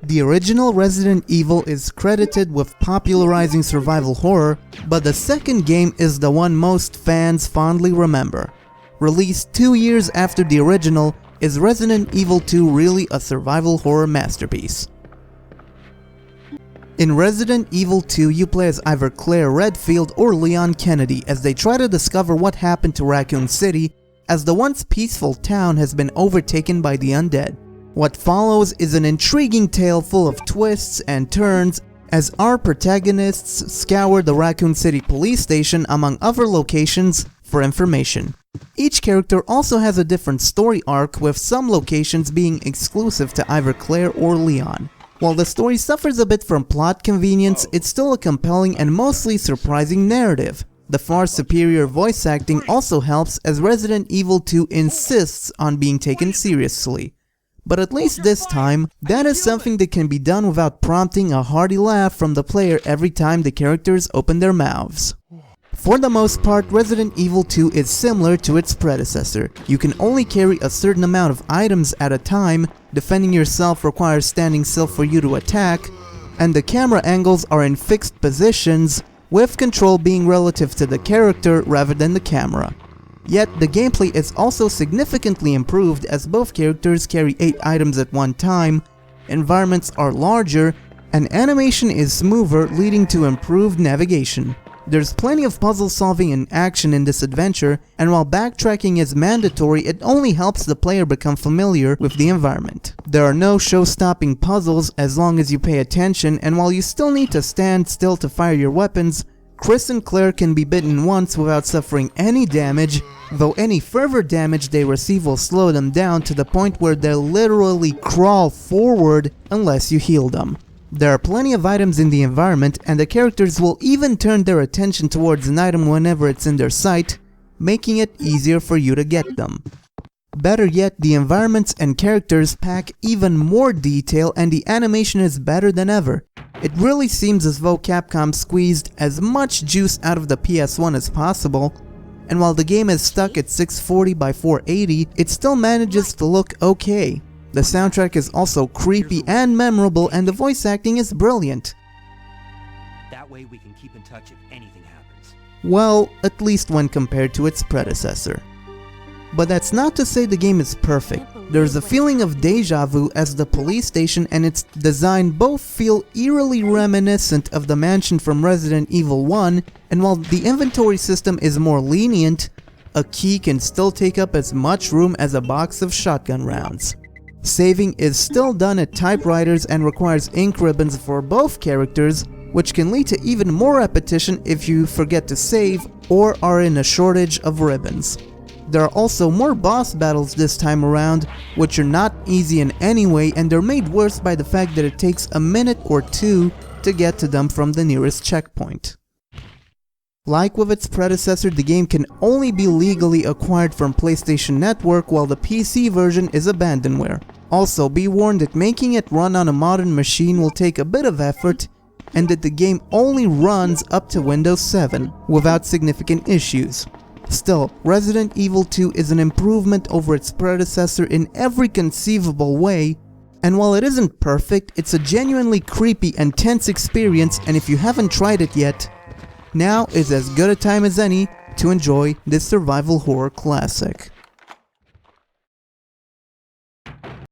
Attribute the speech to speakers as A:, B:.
A: The original Resident Evil is credited with popularizing survival horror, but the second game is the one most fans fondly remember. Released 2 years after the original, is Resident Evil 2 really a survival horror masterpiece? In Resident Evil 2, you play as either Claire Redfield or Leon Kennedy as they try to discover what happened to Raccoon City, as the once peaceful town has been overtaken by the undead. What follows is an intriguing tale full of twists and turns as our protagonists scour the Raccoon City police station among other locations for information. Each character also has a different story arc, with some locations being exclusive to either Claire or Leon. While the story suffers a bit from plot convenience, it's still a compelling and mostly surprising narrative. The far superior voice acting also helps, as Resident Evil 2 insists on being taken seriously. But at least this time, that is something that can be done without prompting a hearty laugh from the player every time the characters open their mouths. For the most part, Resident Evil 2 is similar to its predecessor. You can only carry a certain amount of items at a time, defending yourself requires standing still for you to attack, and the camera angles are in fixed positions, with control being relative to the character rather than the camera. Yet, the gameplay is also significantly improved as both characters carry 8 items at one time, environments are larger, and animation is smoother, leading to improved navigation. There's plenty of puzzle solving and action in this adventure, and while backtracking is mandatory, it only helps the player become familiar with the environment. There are no show-stopping puzzles as long as you pay attention, and while you still need to stand still to fire your weapons, Chris and Claire can be bitten once without suffering any damage, though any further damage they receive will slow them down to the point where they'll literally crawl forward unless you heal them. There are plenty of items in the environment, and the characters will even turn their attention towards an item whenever it's in their sight, making it easier for you to get them. Better yet, the environments and characters pack even more detail, and the animation is better than ever. It really seems as though Capcom squeezed as much juice out of the PS1 as possible, and while the game is stuck at 640 by 480, it still manages to look okay. The soundtrack is also creepy and memorable, and the voice acting is brilliant.
B: That way we can keep in touch if anything happens.
A: Well, at least when compared to its predecessor. But that's not to say the game is perfect. There's a feeling of deja vu as the police station and its design both feel eerily reminiscent of the mansion from Resident Evil 1, and while the inventory system is more lenient, a key can still take up as much room as a box of shotgun rounds. Saving is still done at typewriters and requires ink ribbons for both characters, which can lead to even more repetition if you forget to save or are in a shortage of ribbons. There are also more boss battles this time around, which are not easy in any way, and they're made worse by the fact that it takes a minute or two to get to them from the nearest checkpoint. Like with its predecessor, the game can only be legally acquired from PlayStation Network, while the PC version is abandonware. Also, be warned that making it run on a modern machine will take a bit of effort, and that the game only runs up to Windows 7 without significant issues. Still, Resident Evil 2 is an improvement over its predecessor in every conceivable way, and while it isn't perfect, it's a genuinely creepy and tense experience, and if you haven't tried it yet, now is as good a time as any to enjoy this survival horror classic.